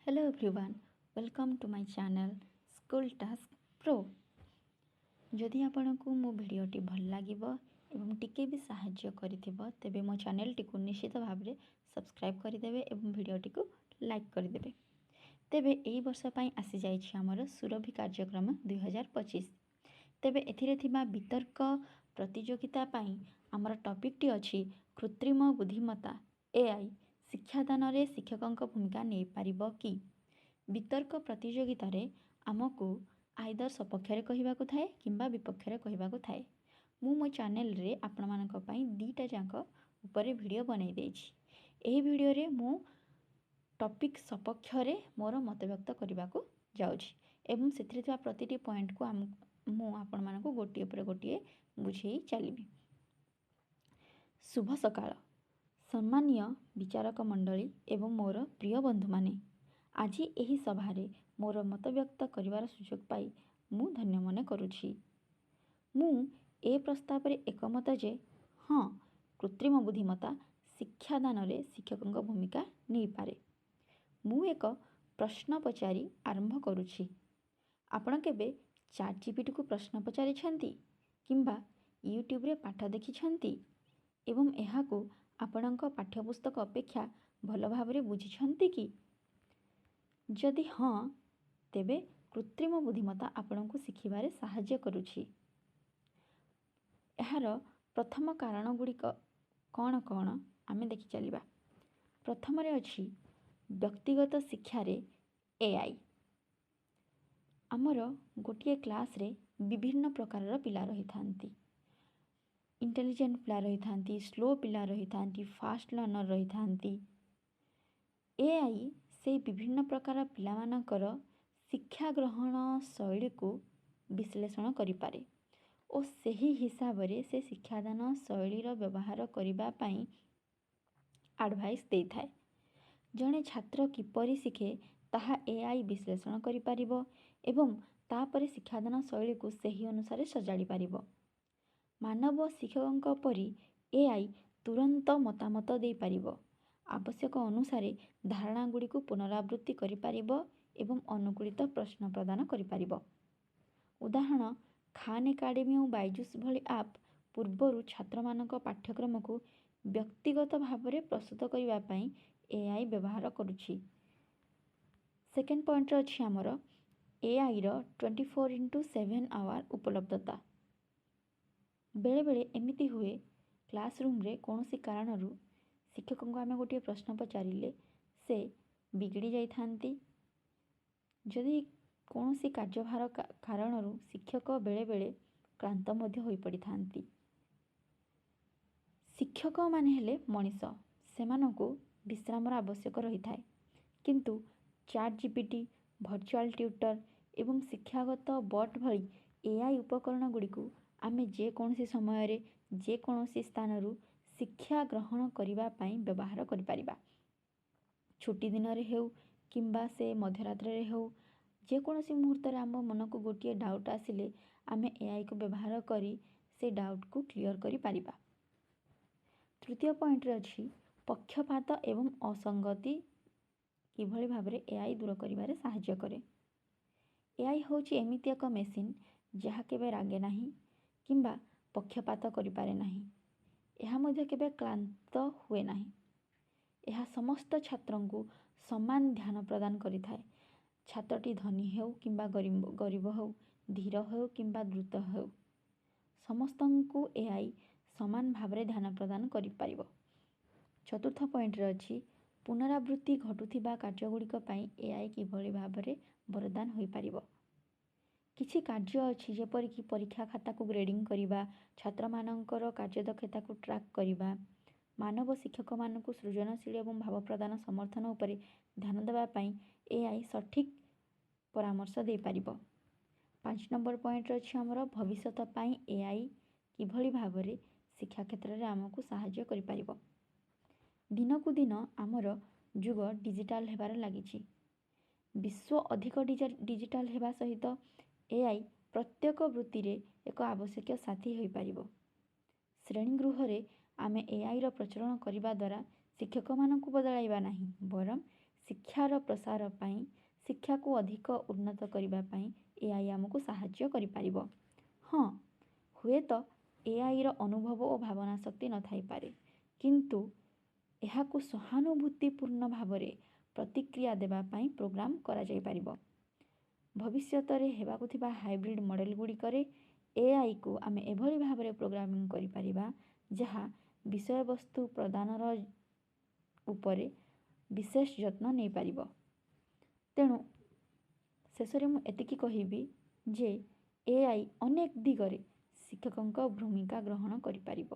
Hello everyone, welcome to my channel school task pro. जदि आपंक मो भिडटी भल लगे एवं टिके भी साहाय्य करिथिबो तेबे मो चैनल टी को निश्चित भाव में सब्सक्राइब करदेवे एवं भिडटी को लाइक करदेवे। तेबे एई वर्ष पई आसी जाइछि हमर सुरभि कार्यक्रम 2025। तेबे एथिरे थिबा वितर्क प्रतियोगिता पई हमर टॉपिक टी अछि कृत्रिम बुद्धिमत्ता एआई शिक्षादान रे शिक्षकक भूमिका नहीं पारिबो कि। वितर्क प्रतियोगिता रे आमको आइदर सपक्षरे कहबाकू थाए किंबा विपक्षरे कहबाकू थाए। मु मो चैनल रे आपण मानक पई दीटा जांक ऊपर वीडियो बनै देछि। एही वीडियो रे मु टॉपिक सपक्षरे मोर मत व्यक्त करबाकू जाउछि एवं सेथिरे थिबा प्रतिटी पॉइंट को मु आपण मानक गोटिए पर गोटिए बुझेई चलिबी। शुभ सकाळ सम्मानीय विचारक मंडली एवं मोर प्रिय बंधु माने, आज एही सभारे मोर मत व्यक्त करिवार सुयोग पाई मु धन्य मने करुछि। मु ए प्रस्ताव रे एकमत जे हाँ, कृत्रिम बुद्धिमत्ता शिक्षादान रे शिक्षकक भूमिका नहीं पारे। मु एक प्रश्न पचारि आरंभ करुछि। आपण केबे चैट जीपीटी को प्रश्न पचारि छंती किंबा यूट्यूब रे पाठ देखि छंती एवं एहाको आपणक पाठ्यपुस्तक अपेक्षा भल भावरे बुझिछंती कि? जदि हाँ, तेबे कृत्रिम बुद्धिमत्ता आपणको शिखिबारे साहाय्य करुछि। एहार प्रथम कारण गुड़िक कौन कौन आमे देखि चलिबा। प्रथम रे अछि व्यक्तिगत शिक्षा रे एआई। आमर गोटिए क्लास रे विभिन्न प्रकार पिला रही थांती। इंटेलिजेंट पिला रही थांती, स्लो पिला रही थांती, फास्ट लर्नर रही थांती। एआई से विभिन्न प्रकार पिला मानकर शिक्षा ग्रहण शैली को विश्लेषण करि पारे और सही हिसाब रे से शिक्षादान शैलीर व्यवहार करिबा पई एडवाइस देई थाए। जणे छात्र किपरि शिखे ताहा एआई विश्लेषण करि पारिबो एवं तापरे शिक्षादान शैली को सही अनुसार सजाड़ी पारिबो। मानव शिक्षकंक परि एआई तुरंत मतामत दे पारिबो, आवश्यक अनुसार धारणा गुड़ी को पुनरावृत्ति करि पारिबो एवं अनुकूलित प्रश्न प्रदान करि पारिबो। उदाहरण खान एकाडेमी और बायजुस भली आप पूर्वरु छात्र मानक पाठ्यक्रम को व्यक्तिगत भाव में प्रस्तुत करिबा पई एआई व्यवहार करुछि। सेकेंड पॉइंट अछि हमर एआई रो 24/7 आवर उपलब्धता। बेले बेले एमिति हुए क्लासरूम रे कौनसी कारणरू शिक्षक को आम गोटे प्रश्न पचारिले से बिगड़ी जाई थांती। जदि कौनसी कार्यभार कारणरू शिक्षक बेले बेले क्लांत मध्य होई पड़ी थांती। शिक्षक माने हेले मनीष, सेमानकु विश्रामर आवश्यक रही थाए, किंतु चैट जीपीटी, वर्चुअल ट्यूटर एवं शिक्षागत बट भली एआई उपकरण गुड़िक आमे जे कौनसी समय रे जे कौनसी स्थानरू शिक्षा ग्रहण करिबा पई व्यवहार करि पारिबा। छुट्टी दिन रे हेउ किंबा से मध्यरात्र रे हेउ जे कौनसी मुहूर्त रे आम मन को गोटे डाउट आसिले आमे एआई को व्यवहार करी से डाउट को क्लियर करि पारिबा। तृतीय पॉइंट रे अछि पक्षपात एवं असंगति किभली भाबरे एआई दूर करिबारे साहाय्य करे। एआई होची एमिति एक मेसिन जहा केबे रागे नाही किंबा पक्षपात करि पारे नाही। एहा मध्य केबे क्लांत हुए नाही। एहा समस्त छात्रन को समान ध्यान प्रदान करि थाए। छात्रटी धनी हेउ किंबा गरीब हेउ, धीर हेउ किंबा द्रुत हेउ, समस्तन को एआई समान भावरे ध्यान प्रदान करि पारिबो। चतुर्थ पॉइंट रे अछि पुनरावृत्ति घटुथिबा कार्यगुड़िक पई एआई किभली भावरे वरदान होई पारिबो। किछि कार्य अछि जेपरि कि परीक्षा खाता को ग्रेडिंग करिबा, छात्र मानकर कार्यदक्षता को ट्रैक करिबा, मानव शिक्षक मानकु सृजनशील एवं भाव प्रदान समर्थन उपरे ध्यान देबा पई एआई सठिक परामर्श दे पारिबो। 5 नंबर पॉइंट अछि हमर भविष्यत पई एआई किभली भावरे शिक्षा क्षेत्र रे हमकु सहाय्य करि पारिबो। दिन को दिन आमर जुग डिजिटल हेबार लागिछि। विश्व अधिक डिजिटल हेबा सहित एआई प्रत्येक वृत्ति रे एक आवश्यक साथी होई पारिबो। श्रेणी गृह रे आमे एआई रो प्रचलन करिबा द्वारा शिक्षक मानकु बदलाइबा नाही, बरम ଶିକ୍ଷାର ପ୍ରସାର ପାଇଁ, ଶିକ୍ଷାକୁ ଅଧିକ ଉନ୍ନତ କରିବା ପାଇଁ AI ଆମକୁ ସାହାଯ୍ୟ କରିପାରିବ। ହଁ, ହୁଏତ AIର ଅନୁଭବ ଓ ଭାବନା ଶକ୍ତି ନଥାଇପାରେ, କିନ୍ତୁ ଏହାକୁ ସହାନୁଭୂତିପୂର୍ଣ୍ଣ ଭାବରେ ପ୍ରତିକ୍ରିୟା ଦେବା ପାଇଁ ପ୍ରୋଗ୍ରାମ କରାଯାଇପାରିବ। ଭବିଷ୍ୟତରେ ହେବାକୁ ଥିବା ହାଇବ୍ରିଡ୍ ମଡେଲ ଗୁଡ଼ିକରେ AIକୁ ଆମେ ଏଭଳି ଭାବରେ ପ୍ରୋଗ୍ରାମିଂ କରିପାରିବା ଯାହା ବିଷୟବସ୍ତୁ ପ୍ରଦାନର ଉପରେ ବିଶେଷ ଯତ୍ନ ନେଇପାରିବ। ତେଣୁ ଶେଷରେ ମୁଁ ଏତିକି କହିବି ଯେ AI ଅନେକ ଦିଗରେ ଶିକ୍ଷକଙ୍କ ଭୂମିକା ଗ୍ରହଣ କରିପାରିବ।